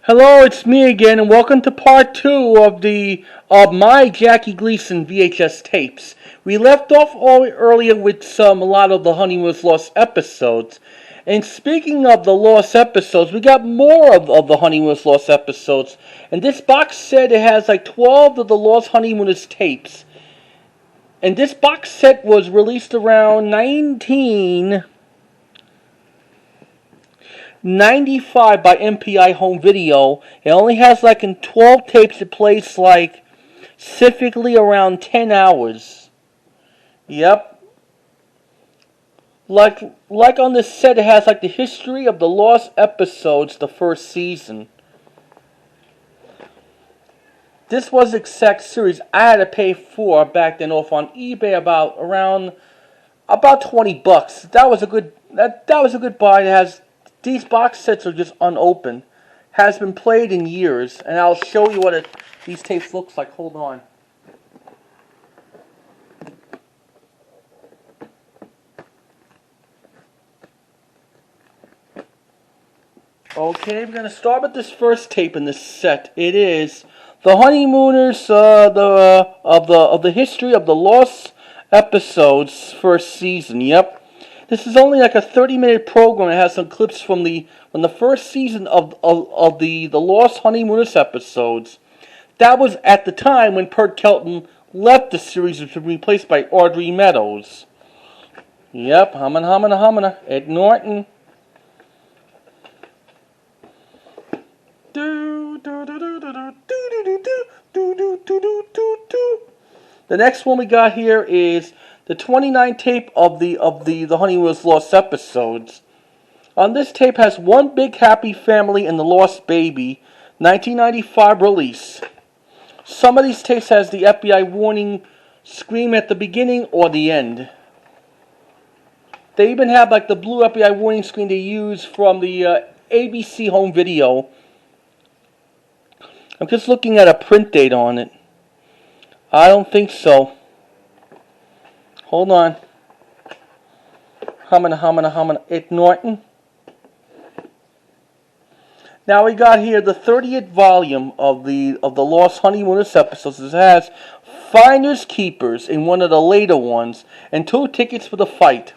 Hello, it's me again, and welcome to part 2 of my Jackie Gleason VHS tapes. We left off earlier with a lot of the Honeymooners Lost episodes. And speaking of the Lost episodes, we got more of the Honeymooners Lost episodes. And this box set, it has like 12 of the Lost Honeymooners tapes. And this box set was released around 1995 by MPI Home Video. It only has like in 12 tapes. It plays like specifically around 10 hours. Yep. Like on this set, it has like the history of the Lost episodes, the first season. This was the exact series I had to pay for back then off on eBay about 20 bucks. That was a good buy. It has these box sets are just unopened. Has been played in years, and I'll show you what these tapes looks like. Hold on. Okay, we're gonna start with this first tape in this set. It is the Honeymooners, of the history of the Lost episodes first season. Yep. This is only like a 30-minute program. It has some clips from the first season of the Lost Honeymooners episodes. That was at the time when Pert Kelton left the series and was replaced by Audrey Meadows. Yep, humana, Ed Norton. The next one we got here is the 29 tape of the Honeymooners Lost episodes. On this tape has One Big Happy Family and the Lost Baby, 1995 release. Some of these tapes has the FBI warning scream at the beginning or the end. They even have like the blue FBI warning screen they use from the ABC home video. I'm just looking at a print date on it. I don't think so. Hold on. Humana. Ed Norton. Now we got here the 30th volume of the Lost Honeymooners episodes. It has Finders Keepers in one of the later ones, and 2 tickets for the fight.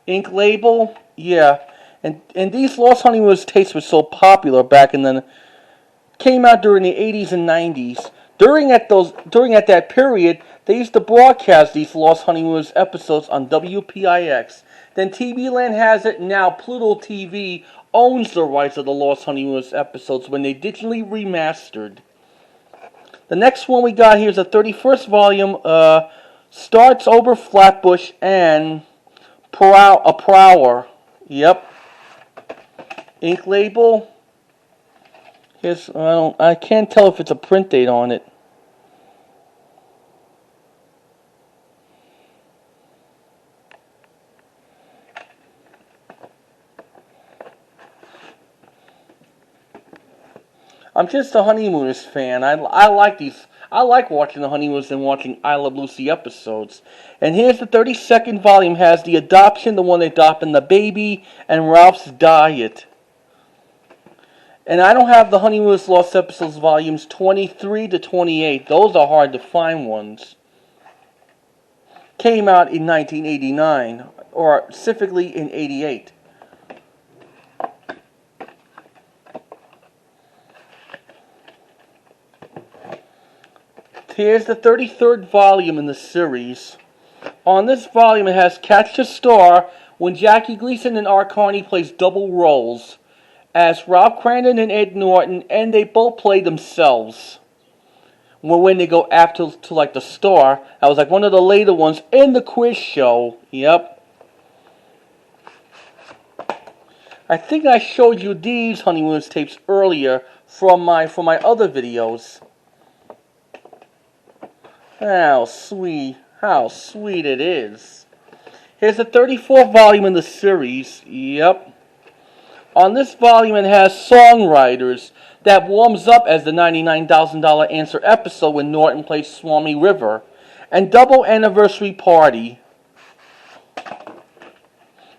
Ink label, yeah. And these Lost Honeymooners tapes were so popular back in the came out during the 80s and 90s. During that period, they used to broadcast these Lost Honeymooners episodes on WPIX. Then TV Land has it, and now Pluto TV owns the rights of the Lost Honeymooners episodes when they digitally remastered. The next one we got here is the 31st volume, Starts Over Flatbush and a Prower. Yep. Ink label. Here's, I can't tell if it's a print date on it. I'm just a Honeymooners fan. I like these. I like watching the Honeymooners and watching I Love Lucy episodes. And here's the 32nd volume. Has the adoption, the one adopting the baby, and Ralph's diet. And I don't have the Honeymooners Lost episodes volumes 23 to 28. Those are hard to find ones. Came out in 1989, or specifically in 88. Here's the 33rd volume in the series. On this volume it has Catch the Star, when Jackie Gleason and Art Carney plays double roles as Ralph Crandon and Ed Norton, and they both play themselves. When they go after to like the Star, that was like one of the later ones in the quiz show. Yep. I think I showed you these Honeymooners tapes earlier from my other videos. How sweet it is. Here's the 34th volume in the series. Yep. On this volume it has Songwriters that warms up as the $99,000 Answer episode when Norton plays Swami River, and Double Anniversary Party.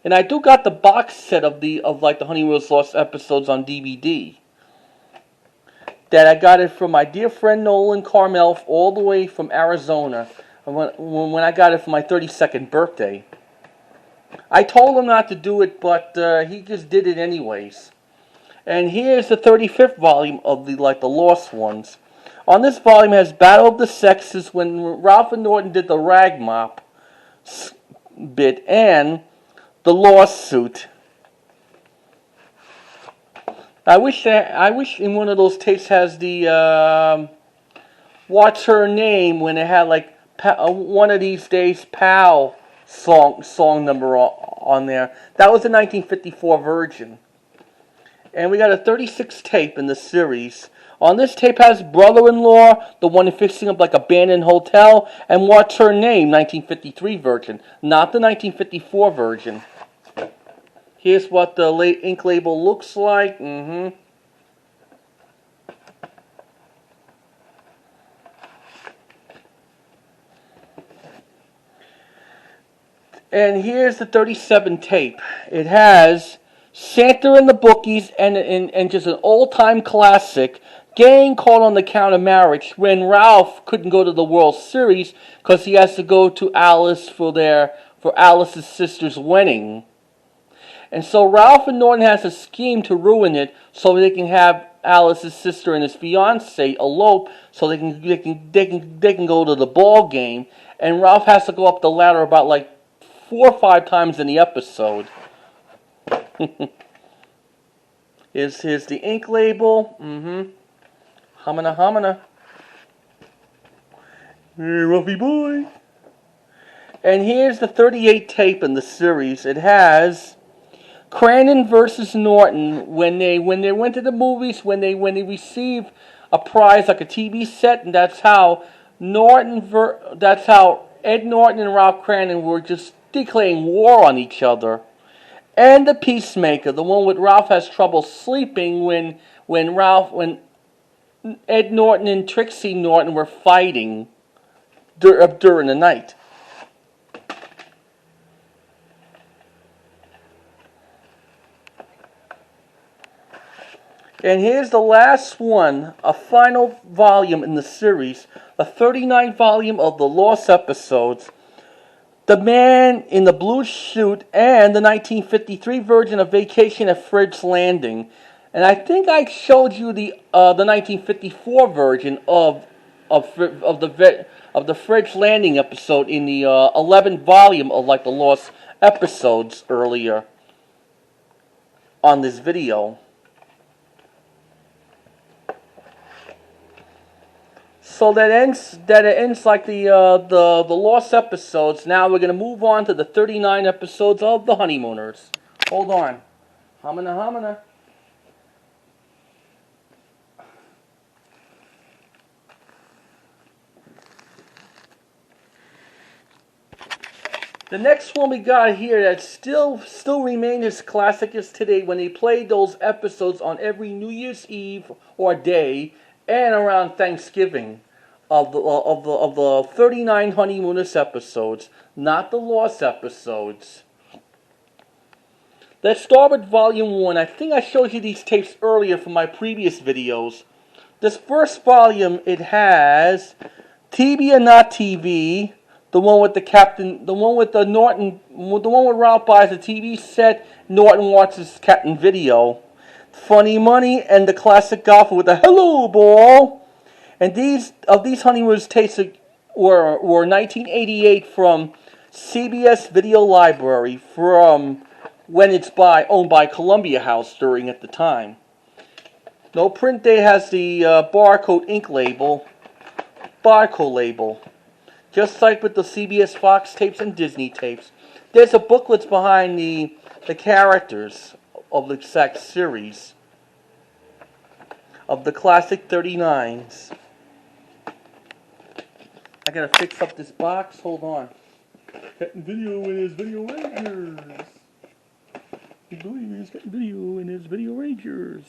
And I do got the box set of like the Honeymooners Lost episodes on DVD. That I got it from my dear friend Nolan Carmel all the way from Arizona when I got it for my 32nd birthday. I told him not to do it, but he just did it anyways. And here's the 35th volume of the Lost ones. On this volume has Battle of the Sexes when Ralph and Norton did the rag mop bit and the lawsuit. I wish in one of those tapes has the what's her name when it had like one of these days pal song number on there. That was the 1954 version. And we got a 36 tape in the series. On this tape has Brother-in-Law, the one fixing up like a abandoned hotel, and What's Her Name, 1953 version, not the 1954 version. Here's what the ink label looks like. And here's the 37 tape. It has Santa and the Bookies and just an old-time classic, Gang Caught on the Count of Marriage, when Ralph couldn't go to the World Series because he has to go to Alice for Alice's sister's wedding. And so Ralph and Norton has a scheme to ruin it so they can have Alice's sister and his fiance elope so they can go to the ball game. And Ralph has to go up the ladder about like 4 or 5 times in the episode. Here's the ink label. Homina homina. Hey, Ruffy boy. And here's the 38 tape in the series. It has Crandon versus Norton when they went to the movies, when they received a prize like a TV set, and that's how Ed Norton and Ralph Crandon were just declaring war on each other. And the Peacemaker, the one with Ralph has trouble sleeping when Ed Norton and Trixie Norton were fighting during the night. And here's the last one, a final volume in the series, a 39th volume of the Lost episodes. The Man in the Blue Suit and the 1953 version of Vacation at Fridge Landing. And I think I showed you the 1954 version of the Fridge Landing episode in the 11th volume of the Lost episodes earlier on this video. So it ends like the Lost episodes. Now we're going to move on to the 39 episodes of the Honeymooners. Hold on. Homina homina. The next one we got here that still remains as classic as today when they played those episodes on every New Year's Eve or day and around Thanksgiving of the 39 Honeymooners episodes, not the Lost episodes. Let's start with Volume 1. I think I showed you these tapes earlier from my previous videos. This first volume, it has TV or Not TV, the one with the Captain, the one with Norton, the one where Ralph buys a TV set, Norton watches Captain Video, Funny Money, and the classic golfer with the Hello Ball. And these Honeymooners tapes were 1988 from CBS Video Library from when it's owned by Columbia House during at the time. No print date has the barcode ink label, barcode label. Just like with the CBS Fox tapes and Disney tapes. There's a booklet behind the characters of the exact series of the classic 39s. I gotta fix up this box. Hold on. Getting video in his Video Rangers. I believe he's getting video in his Video Rangers.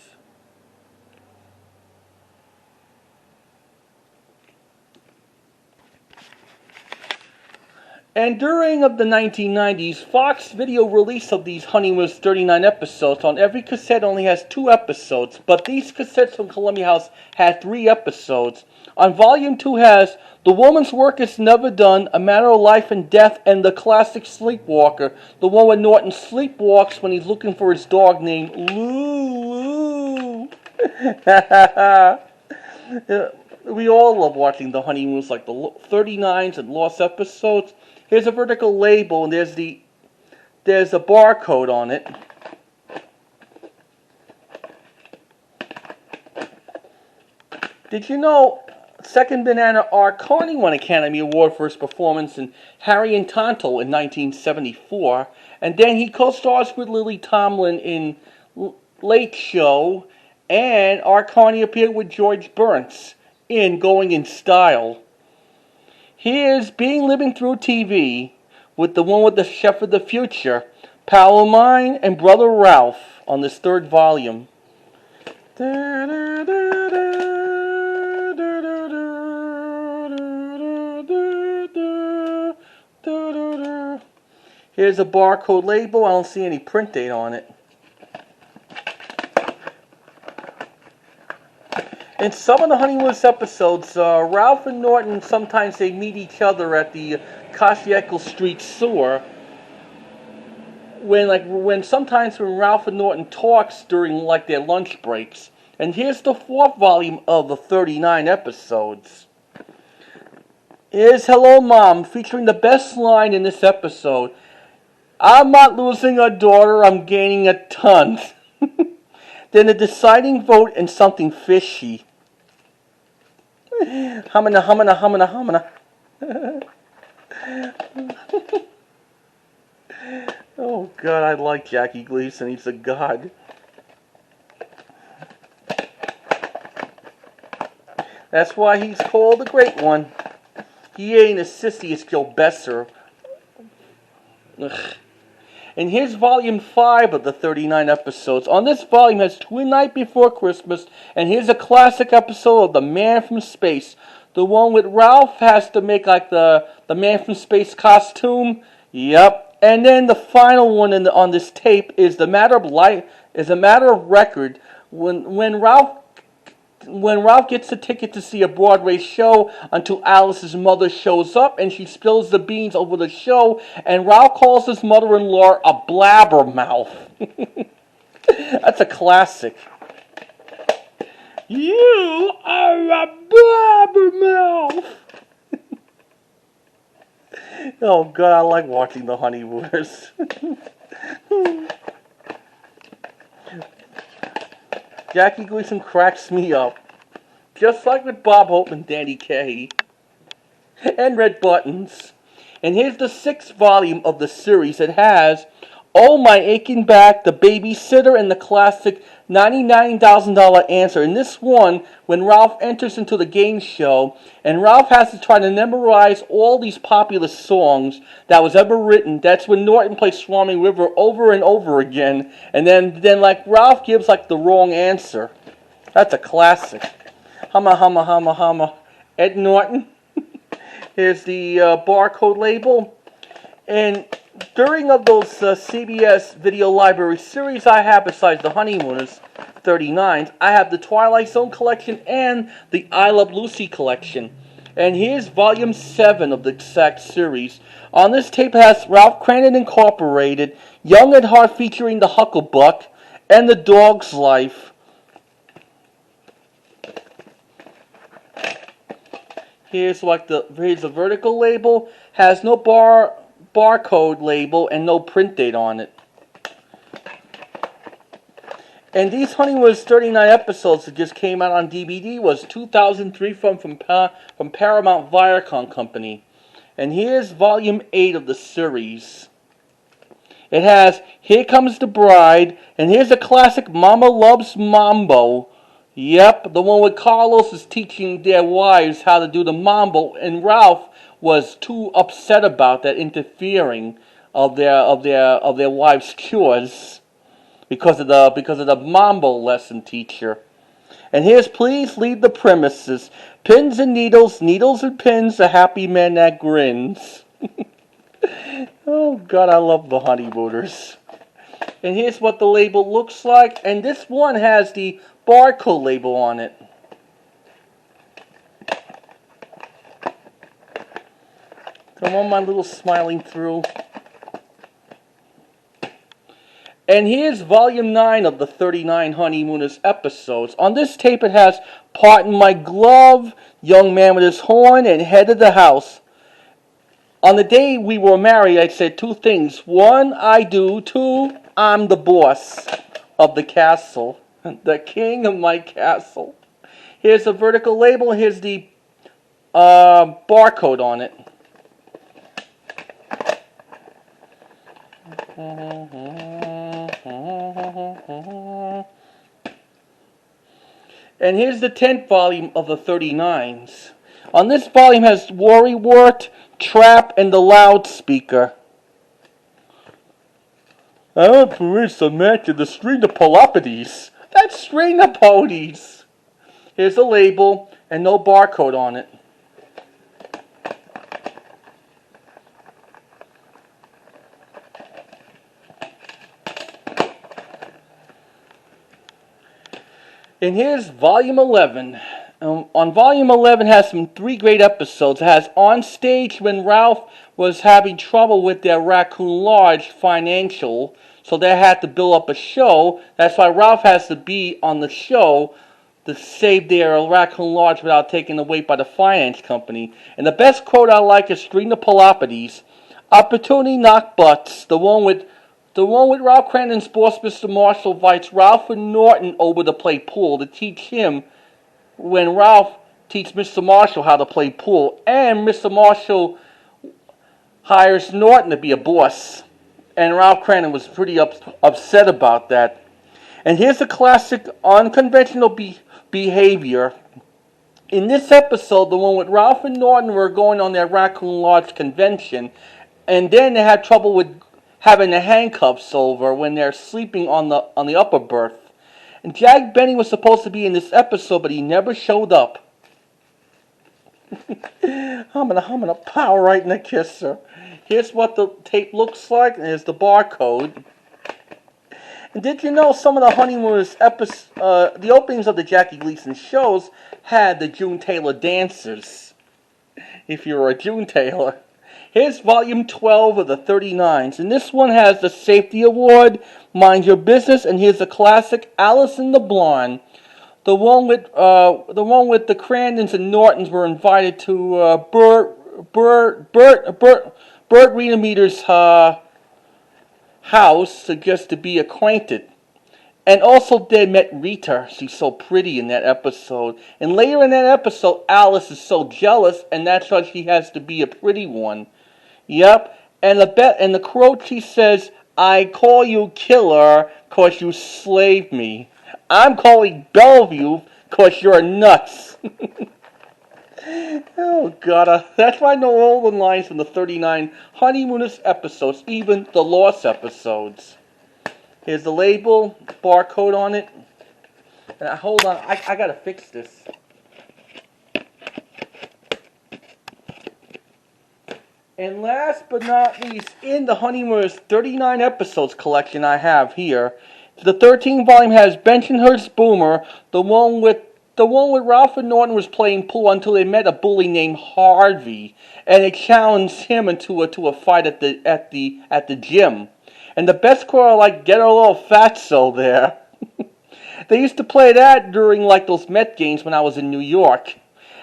And during of the 1990s, Fox Video release of these Honeymooners 39 episodes on every cassette only has 2 episodes, but these cassettes from Columbia House had 3 episodes. On Volume 2 has The Woman's Work Is Never Done, A Matter of Life and Death, and the classic Sleepwalker, the one where Norton sleepwalks when he's looking for his dog named Lou. We all love watching the Honeymooners, like the 39s and lost episodes. Here's a vertical label, and there's a barcode on it. Did you know second banana R. Carney won Academy Award for his performance in Harry and Tonto in 1974, and then he co-stars with Lily Tomlin in Late Show, and R. Carney appeared with George Burns in Going in Style. Here's Being Living Through TV with the one with the Chef of the Future, Pal of Mine, and Brother Ralph on this 3rd volume. Here's a barcode label. I don't see any print date on it. In some of the Honeymooners episodes, Ralph and Norton, sometimes they meet each other at the Coshieckle Street sewer. Sometimes when Ralph and Norton talks during like their lunch breaks. And here's the 4th volume of the 39 episodes. Here's Hello Mom, featuring the best line in this episode. I'm not losing a daughter, I'm gaining a ton. Then a deciding vote and something fishy. Humana, humana, humana, humana. Oh God, I like Jackie Gleason. He's a god. That's why he's called the Great One. He ain't as sissy as Joe Besser. Ugh. And here's Volume 5 of the 39 episodes. On this volume has Twin Night Before Christmas, and here's a classic episode of The Man from Space. The one with Ralph has to make like the Man from Space costume. Yep. And then the final one on this tape is a matter of record. When Ralph gets a ticket to see a Broadway show until Alice's mother shows up and she spills the beans over the show, and Ralph calls his mother-in-law a blabbermouth. That's a classic. You are a blabbermouth. Oh God, I like watching the Honeymooners. Jackie Gleason cracks me up. Just like with Bob Hope and Danny Kaye. And Red Buttons. And here's the 6th volume of the series. It has Oh My Aching Back, The Babysitter, and the classic $99,000 Answer. In this one, when Ralph enters into the game show, and Ralph has to try to memorize all these popular songs that was ever written, that's when Norton plays Swarming River over and over again, and then like Ralph gives like the wrong answer. That's a classic. Humma, humma, humma, humma. Ed Norton. Here's the barcode label. And during of those CBS Video Library series I have, besides the Honeymooners 39s, I have the Twilight Zone collection and the I Love Lucy collection. And here's Volume 7 of the exact series. On this tape has Ralph Cranon Incorporated, Young at Heart featuring the Hucklebuck, and The Dog's Life. Here's a vertical label, has no barcode label and no print date on it. And these Honeymooners 39 episodes that just came out on DVD was 2003 from Paramount Viacom Company. And here's Volume 8 of the series. It has Here Comes the Bride, and here's a classic Mama Loves Mambo. Yep, the one where Carlos is teaching their wives how to do the mambo, and Ralph was too upset about that interfering of their wives' chores because of the mambo lesson teacher. And here's Please Leave the Premises. Pins and needles, needles and pins, a happy man that grins. Oh God, I love the Honeymooners. And here's what the label looks like. And this one has the barcode label on it. Come on, my little smiling through. And here's volume 9 of the 39 Honeymooners episodes. On this tape it has Part in My Glove, Young Man with His Horn, and Head of the House. On the day we were married, I said two things. One, I do. Two, I'm the boss of the castle. The king of my castle. Here's the vertical label. Here's the barcode on it. And here's the 10th volume of the 39s. On this volume has Worrywart, Trap, and the Loudspeaker. I want to reach the match of the string of Peloponnese. That's string of ponies. Here's the label and no barcode on it. And here's volume 11. On volume 11 has some 3 great episodes. It has On Stage when Ralph was having trouble with their Raccoon Lodge financial, so they had to build up a show. That's why Ralph has to be on the show to save their Raccoon Lodge without taking away by the finance company. And the best quote I like is String the Peloponnese. Opportunity knock butts. The one with Ralph Cramden's boss, Mr. Marshall, invites Ralph and Norton over to play pool to teach him when Ralph teaches Mr. Marshall how to play pool. And Mr. Marshall hires Norton to be a boss. And Ralph Cramden was pretty upset about that. And here's a classic unconventional behavior. In this episode, the one with Ralph and Norton were going on their Raccoon Lodge convention, and then they had trouble with having the handcuffs over when they're sleeping on the upper berth. And Jack Benny was supposed to be in this episode, but he never showed up. I'm gonna power right in the kisser. Here's what the tape looks like, and here's the barcode. And did you know some of the Honeymooners the openings of the Jackie Gleason shows had the June Taylor dancers? If you're a June Taylor. Here's volume 12 of the 39s, and this one has the Safety Award, Mind Your Business, and here's the classic Alice and the Blonde. The one with the Crandons and Nortons were invited to Bert Reenometer's house just to be acquainted. And also they met Rita. She's so pretty in that episode. And later in that episode, Alice is so jealous, and that's why she has to be a pretty one. Yep. And the quote, she says, I call you killer 'cause you slaved me. I'm calling Bellevue 'cause you're nuts. Oh, God. That's why I know all the lines from the 39 Honeymooners episodes, even the Lost episodes. Here's the label, barcode on it. Hold on, I gotta fix this. And last but not least, in the Honeymooners 39 episodes collection I have here, the 13th volume has Bensonhurst Boomer, the one with Ralph and Norton was playing pool until they met a bully named Harvey, and they challenged him into a fight at the gym. And the best quote I like, get a little fatso there. They used to play that during like those Met games when I was in New York.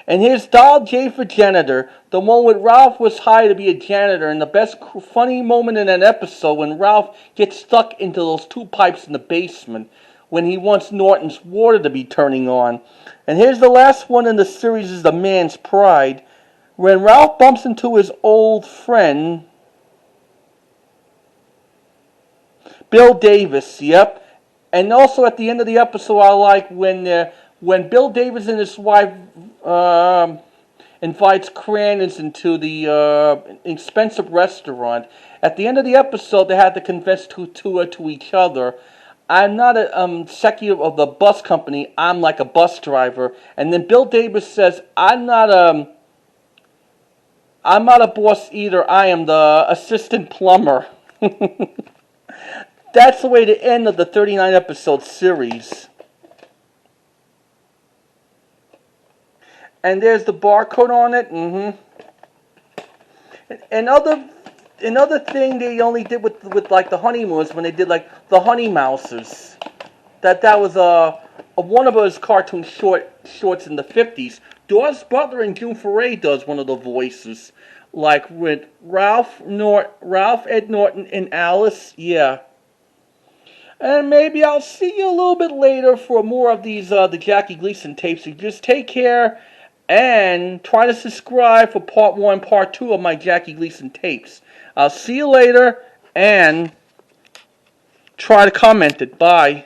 And here's Doll J for Janitor, the one with Ralph was hired to be a janitor, and the best funny moment in that episode when Ralph gets stuck into those 2 pipes in the basement when he wants Norton's water to be turning on. And here's the last one in the series is The Man's Pride, when Ralph bumps into his old friend Bill Davis, yep. And also at the end of the episode I like when Bill Davis and his wife invites Crandons into the expensive restaurant. At the end of the episode, they had to confess to each other. I'm not a executive of the bus company. I'm like a bus driver. And then Bill Davis says, I'm not I'm not a boss either. I am the assistant plumber. That's the way to end of the 39 episode series. And there's the barcode on it. Another thing they only did with like the Honeymooners, when they did like the Honey Mousers. That was one of those cartoon shorts in the 50s. Doris Butler and June Foray does one of the voices, like with Ralph Ed Norton and Alice. Yeah. And maybe I'll see you a little bit later for more of these the Jackie Gleason tapes. So just take care and try to subscribe for part 1, part 2 of my Jackie Gleason tapes. I'll see you later and try to comment it. Bye.